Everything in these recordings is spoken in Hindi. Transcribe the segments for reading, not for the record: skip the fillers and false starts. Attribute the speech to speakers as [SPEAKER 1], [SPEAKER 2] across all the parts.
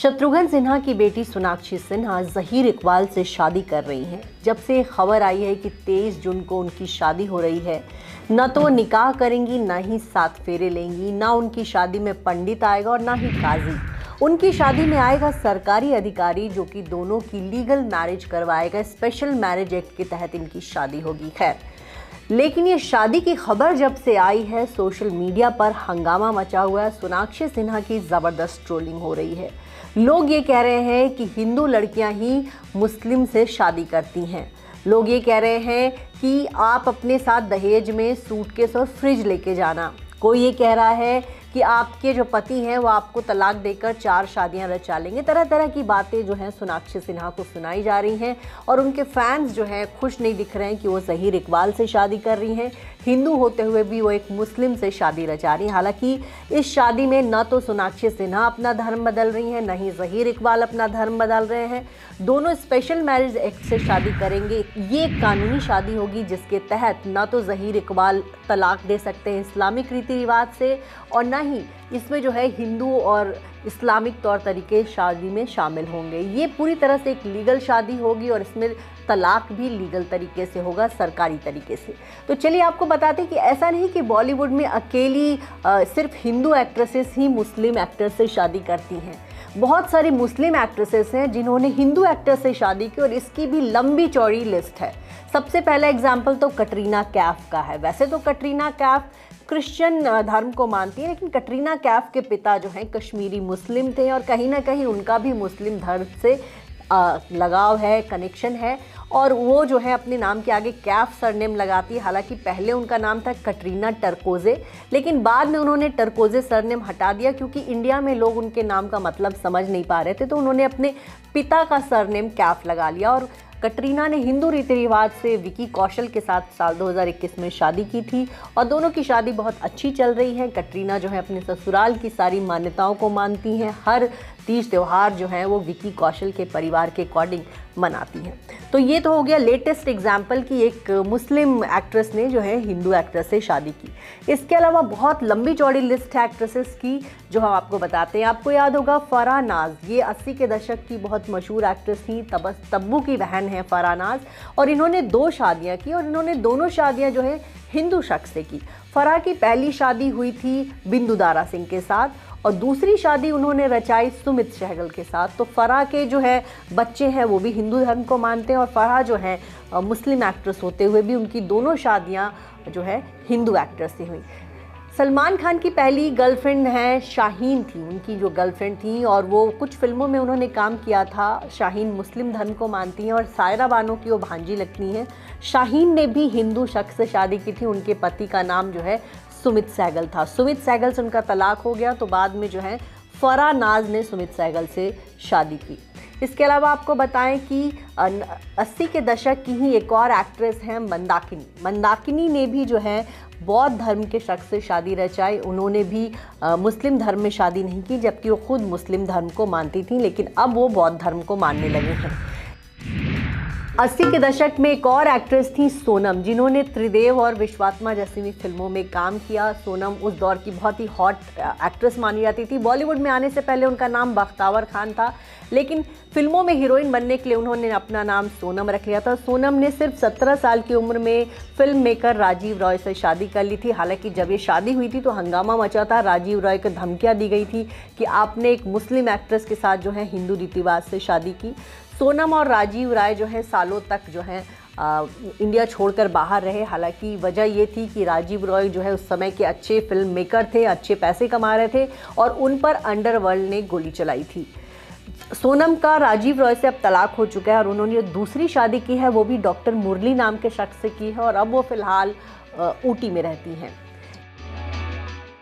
[SPEAKER 1] शत्रुघ्न सिन्हा की बेटी सोनाक्षी सिन्हा ज़हीर इकबाल से शादी कर रही हैं। जब से खबर आई है कि 23 जून को उनकी शादी हो रही है, न तो वो निकाह करेंगी, ना ही 7 फेरे लेंगी, ना उनकी शादी में पंडित आएगा और ना ही काजी। उनकी शादी में आएगा सरकारी अधिकारी जो कि दोनों की लीगल मैरिज करवाएगा। स्पेशल मैरिज एक्ट के तहत इनकी शादी होगी। खैर, लेकिन ये शादी की खबर जब से आई है, सोशल मीडिया पर हंगामा मचा हुआ है। सोनाक्षी सिन्हा की ज़बरदस्त ट्रोलिंग हो रही है। लोग ये कह रहे हैं कि हिंदू लड़कियां ही मुस्लिम से शादी करती हैं। लोग ये कह रहे हैं कि आप अपने साथ दहेज में सूटकेस और फ्रिज लेके जाना। कोई ये कह रहा है कि आपके जो पति हैं वो आपको तलाक देकर 4 शादियां रचा लेंगे। तरह तरह की बातें जो हैं सोनाक्षी सिन्हा को सुनाई जा रही हैं और उनके फैंस जो हैं खुश नहीं दिख रहे हैं कि वो ज़हीर इकबाल से शादी कर रही हैं। हिंदू होते हुए भी वो एक मुस्लिम से शादी रचा रही हैं। हालांकि इस शादी में न तो सोनाक्षी सिन्हा अपना धर्म बदल रही हैं, न ही ज़हीर इकबाल अपना धर्म बदल रहे हैं। दोनों स्पेशल मैरिज एक्ट से शादी करेंगे। ये एक कानूनी शादी होगी जिसके तहत न तो ज़हीर इकबाल तलाक दे सकते हैं इस्लामिक रीति रिवाज से, और न ही इसमें जो है हिंदू और इस्लामिक तौर तरीके शादी में शामिल होंगे। ये पूरी तरह से एक लीगल शादी होगी और इसमें तलाक भी लीगल तरीके से होगा, सरकारी तरीके से। तो चलिए आपको बताते हैं कि ऐसा नहीं कि बॉलीवुड में अकेली सिर्फ हिंदू एक्ट्रेसेस ही मुस्लिम एक्टर से शादी करती हैं। बहुत सारी मुस्लिम एक्ट्रेसेस हैं जिन्होंने हिंदू एक्टर से शादी की और इसकी भी लंबी चौड़ी लिस्ट है। सबसे पहला एग्जाम्पल तो कटरीना कैफ का है। वैसे तो कटरीना कैफ क्रिश्चियन धर्म को मानती है, लेकिन कटरीना कैफ के पिता जो हैं कश्मीरी मुस्लिम थे और कहीं ना कहीं उनका भी मुस्लिम धर्म से लगाव है, कनेक्शन है, और वो जो है अपने नाम के आगे कैफ सरनेम लगाती है। हालांकि पहले उनका नाम था कटरीना टरकोजे, लेकिन बाद में उन्होंने टरकोजे सरनेम हटा दिया क्योंकि इंडिया में लोग उनके नाम का मतलब समझ नहीं पा रहे थे, तो उन्होंने अपने पिता का सरनेम कैफ लगा लिया। और कटरीना ने हिंदू रीति रिवाज से विकी कौशल के साथ साल 2021 में शादी की थी और दोनों की शादी बहुत अच्छी चल रही है। कटरीना जो है अपने ससुराल की सारी मान्यताओं को मानती हैं। हर तीज त्यौहार जो है वो विकी कौशल के परिवार के अकॉर्डिंग मनाती हैं। तो ये तो हो गया लेटेस्ट एग्जाम्पल कि एक मुस्लिम एक्ट्रेस ने जो है हिंदू एक्ट्रेस से शादी की। इसके अलावा बहुत लंबी चौड़ी लिस्ट है एक्ट्रेसेस की जो हम आपको बताते हैं। आपको याद होगा फराह नाज, ये 80 के दशक की बहुत मशहूर एक्ट्रेस थी। तब्बू की बहन है फराह नाज और इन्होंने 2 शादियाँ की और इन्होंने दोनों शादियाँ जो है हिंदू शख्स से की। फराह की पहली शादी हुई थी बिंदु दारा सिंह के साथ और दूसरी शादी उन्होंने रचाई सुमित सहगल के साथ। तो फराह के जो है बच्चे हैं वो भी हिंदू धर्म को मानते हैं और फराह जो है मुस्लिम एक्ट्रेस होते हुए भी उनकी दोनों शादियां जो है हिंदू एक्टर से हुई। सलमान खान की पहली गर्लफ्रेंड है शाहीन थी, उनकी जो गर्लफ्रेंड थी, और वो कुछ फिल्मों में उन्होंने काम किया था। शाहीन मुस्लिम धर्म को मानती हैं और सायरा बानो की वो भांजी लगती हैं। शाहीन ने भी हिंदू शख्स से शादी की थी। उनके पति का नाम जो है सुमित सहगल था। सुमित सहगल से उनका तलाक हो गया तो बाद में जो है फराह नाज ने सुमित सहगल से शादी की। इसके अलावा आपको बताएं कि 80 के दशक की ही एक और एक्ट्रेस हैं मंदाकिनी। मंदाकिनी ने भी जो है बौद्ध धर्म के शख्स से शादी रचाई। उन्होंने भी मुस्लिम धर्म में शादी नहीं की, जबकि वो खुद मुस्लिम धर्म को मानती थी, लेकिन अब वो बौद्ध धर्म को मानने लगी हैं। 80 के दशक में एक और एक्ट्रेस थी सोनम, जिन्होंने त्रिदेव और विश्वात्मा जैसी फिल्मों में काम किया। सोनम उस दौर की बहुत ही हॉट एक्ट्रेस मानी जाती थी। बॉलीवुड में आने से पहले उनका नाम बख्तावर खान था, लेकिन फिल्मों में हीरोइन बनने के लिए उन्होंने अपना नाम सोनम रख लिया था। सोनम ने सिर्फ 17 साल की उम्र में फिल्म मेकर राजीव रॉय से शादी कर ली थी। हालांकि जब ये शादी हुई थी तो हंगामा मचा था। राजीव रॉय को धमकियाँ दी गई थी कि आपने एक मुस्लिम एक्ट्रेस के साथ जो है हिंदू रीति रिवाज से शादी की। सोनम और राजीव राय जो है सालों तक जो है इंडिया छोड़कर बाहर रहे। हालांकि वजह ये थी कि राजीव रॉय जो है उस समय के अच्छे फिल्म मेकर थे, अच्छे पैसे कमा रहे थे और उन पर अंडरवर्ल्ड ने गोली चलाई थी। सोनम का राजीव रॉय से अब तलाक हो चुका है और उन्होंने दूसरी शादी की है, वो भी डॉक्टर मुरली नाम के शख्स से की है और अब वो फिलहाल ऊटी में रहती हैं।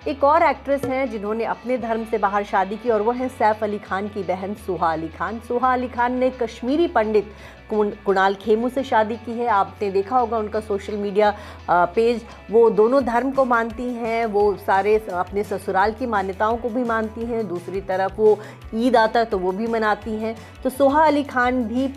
[SPEAKER 1] एक और एक्ट्रेस हैं जिन्होंने अपने धर्म से बाहर शादी की और वो हैं सैफ अली खान की बहन सुहा अली खान। सुहा अली खान ने कश्मीरी पंडित कुणाल खेमू से शादी की है। आपने देखा होगा उनका सोशल मीडिया पेज। वो दोनों धर्म को मानती हैं, वो सारे अपने ससुराल की मान्यताओं को भी मानती हैं, दूसरी तरफ वो ईद आता है तो वो भी मनाती हैं। तो सोहा अली खान भी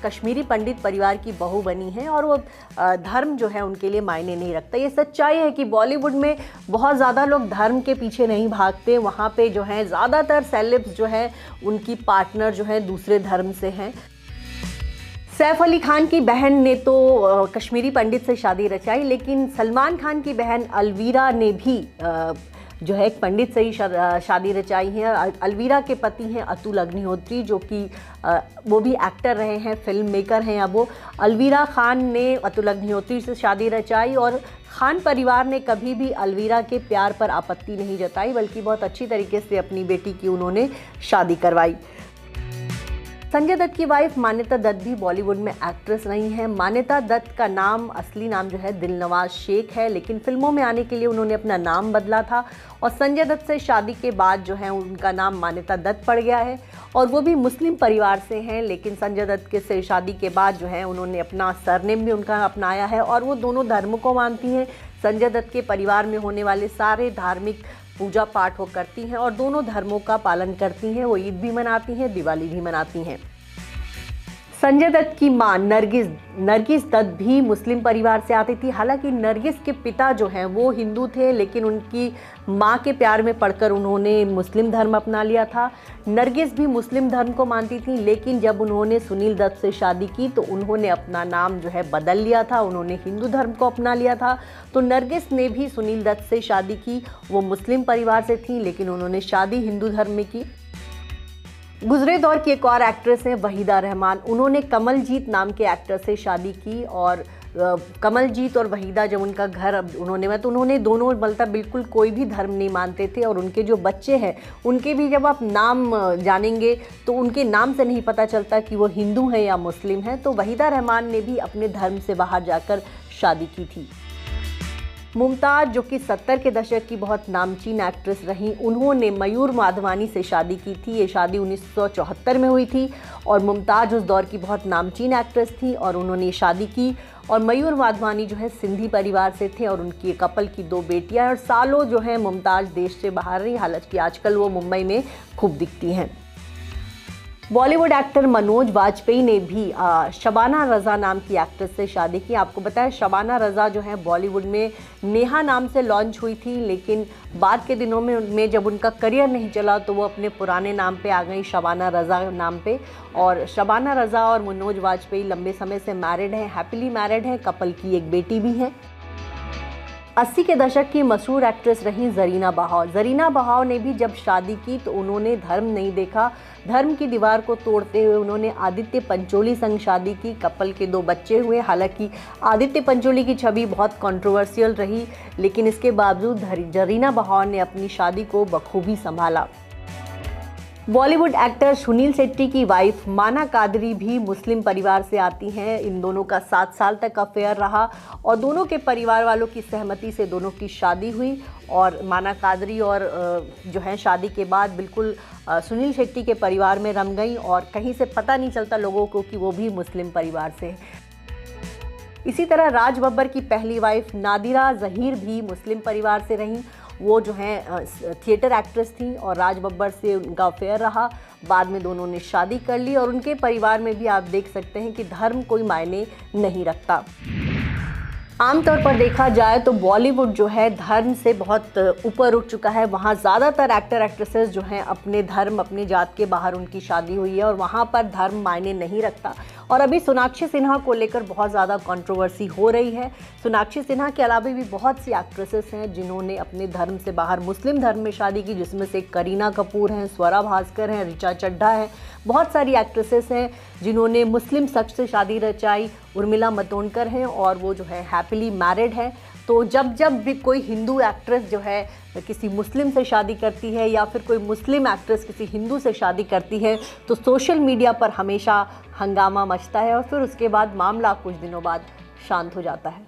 [SPEAKER 1] कश्मीरी पंडित परिवार की बहू बनी है और वो धर्म जो है उनके लिए मायने नहीं रखता। ये सच्चाई है कि बॉलीवुड में बहुत ज़्यादा लोग धर्म के पीछे नहीं भागते। वहाँ पे जो है ज़्यादातर सेलेब्स जो है उनकी पार्टनर जो है दूसरे धर्म से हैं। सैफ अली खान की बहन ने तो कश्मीरी पंडित से शादी रचाई, लेकिन सलमान खान की बहन अलवीरा ने भी जो है एक पंडित से ही शादी रचाई है। अलवीरा के पति हैं अतुल अग्निहोत्री, जो कि वो भी एक्टर रहे हैं, फिल्म मेकर हैं। अब वो अलवीरा खान ने अतुल अग्निहोत्री से शादी रचाई और खान परिवार ने कभी भी अलवीरा के प्यार पर आपत्ति नहीं जताई, बल्कि बहुत अच्छी तरीके से अपनी बेटी की उन्होंने शादी करवाई। संजय दत्त की वाइफ मान्यता दत्त भी बॉलीवुड में एक्ट्रेस रही हैं। मान्यता दत्त का नाम, असली नाम जो है दिलनवाज शेख है, लेकिन फिल्मों में आने के लिए उन्होंने अपना नाम बदला था और संजय दत्त से शादी के बाद जो है उनका नाम मान्यता दत्त पड़ गया है और वो भी मुस्लिम परिवार से हैं। लेकिन संजय दत्त के से शादी के बाद जो है उन्होंने अपना सरनेम भी उनका अपनाया है और वो दोनों धर्मों को मानती हैं। संजय दत्त के परिवार में होने वाले सारे धार्मिक पूजा पाठ वो करती हैं और दोनों धर्मों का पालन करती हैं। वो ईद भी मनाती हैं, दिवाली भी मनाती हैं। संजय दत्त की मां नरगिस दत्त भी मुस्लिम परिवार से आती थी। हालांकि नरगिस के पिता जो हैं वो हिंदू थे, लेकिन उनकी मां के प्यार में पड़कर उन्होंने मुस्लिम धर्म अपना लिया था। नरगिस भी मुस्लिम धर्म को मानती थी, लेकिन जब उन्होंने सुनील दत्त से शादी की तो उन्होंने अपना नाम जो है बदल लिया था, उन्होंने हिंदू धर्म को अपना लिया था। तो नरगिस ने भी सुनील दत्त से शादी की। वो मुस्लिम परिवार से थी, लेकिन उन्होंने शादी हिंदू धर्म में की। गुजरे दौर की एक और एक्ट्रेस हैं वहीदा रहमान। उन्होंने कमलजीत नाम के एक्टर से शादी की और कमलजीत और वहीदा जब उनका घर उन्होंने दोनों मतलब बिल्कुल कोई भी धर्म नहीं मानते थे और उनके जो बच्चे हैं उनके भी जब आप नाम जानेंगे तो उनके नाम से नहीं पता चलता कि वो हिंदू हैं या मुस्लिम हैं। तो वहीदा रहमान ने भी अपने धर्म से बाहर जाकर शादी की थी। मुमताज़, जो कि 70 के दशक की बहुत नामचीन एक्ट्रेस रहीं, उन्होंने मयूर माधवानी से शादी की थी। ये शादी 1974 में हुई थी और मुमताज़ उस दौर की बहुत नामचीन एक्ट्रेस थी और उन्होंने शादी की। और मयूर माधवानी जो है सिंधी परिवार से थे और उनकी कपल की 2 बेटियां और सालों जो है मुमताज़ देश से बाहर रही। हालांकि आजकल वो मुंबई में खूब दिखती हैं। बॉलीवुड एक्टर मनोज वाजपेयी ने भी शबाना रज़ा नाम की एक्ट्रेस से शादी की। आपको बताया शबाना रज़ा जो है बॉलीवुड में नेहा नाम से लॉन्च हुई थी, लेकिन बाद के दिनों में जब उनका करियर नहीं चला तो वो अपने पुराने नाम पे आ गई, शबाना रज़ा नाम पे। और शबाना रज़ा और मनोज वाजपेयी लंबे समय से मैरिड हैं, हैप्पीली मैरिड हैं। कपल की एक बेटी भी है। 80 के दशक की मशहूर एक्ट्रेस रही ज़रीना बहाव। ज़रीना बहाव ने भी जब शादी की तो उन्होंने धर्म नहीं देखा। धर्म की दीवार को तोड़ते हुए उन्होंने आदित्य पंचोली संग शादी की। कपल के 2 बच्चे हुए। हालांकि आदित्य पंचोली की छवि बहुत कंट्रोवर्शियल रही, लेकिन इसके बावजूद ज़रीना बहाव ने अपनी शादी को बखूबी संभाला। बॉलीवुड एक्टर सुनील शेट्टी की वाइफ माना कादरी भी मुस्लिम परिवार से आती हैं। इन दोनों का 7 साल तक अफेयर रहा और दोनों के परिवार वालों की सहमति से दोनों की शादी हुई। और माना कादरी और जो है शादी के बाद बिल्कुल सुनील शेट्टी के परिवार में रम गई और कहीं से पता नहीं चलता लोगों को कि वो भी मुस्लिम परिवार से हैं। इसी तरह राज बब्बर की पहली वाइफ नादिरा ज़हीर भी मुस्लिम परिवार से रहीं। वो जो हैं थिएटर एक्ट्रेस थी और राज बब्बर से उनका अफेयर रहा। बाद में दोनों ने शादी कर ली और उनके परिवार में भी आप देख सकते हैं कि धर्म कोई मायने नहीं रखता। आमतौर पर देखा जाए तो बॉलीवुड जो है धर्म से बहुत ऊपर उठ चुका है। वहाँ ज़्यादातर एक्टर एक्ट्रेसेस जो हैं अपने धर्म, अपने जात के बाहर उनकी शादी हुई है और वहाँ पर धर्म मायने नहीं रखता। और अभी सोनाक्षी सिन्हा को लेकर बहुत ज़्यादा कंट्रोवर्सी हो रही है। सोनाक्षी सिन्हा के अलावा भी बहुत सी एक्ट्रेसेस हैं जिन्होंने अपने धर्म से बाहर मुस्लिम धर्म में शादी की, जिसमें से करीना कपूर हैं, स्वरा भास्कर हैं, ऋचा चड्ढा हैं। बहुत सारी एक्ट्रेसेस हैं जिन्होंने मुस्लिम शख्स से शादी रचाई। उर्मिला मातोंडकर हैं और वो जो है हैप्पीली मैरिड है। तो जब भी कोई हिंदू एक्ट्रेस जो है किसी मुस्लिम से शादी करती है या फिर कोई मुस्लिम एक्ट्रेस किसी हिंदू से शादी करती है तो सोशल मीडिया पर हमेशा हंगामा मचता है और फिर उसके बाद मामला कुछ दिनों बाद शांत हो जाता है।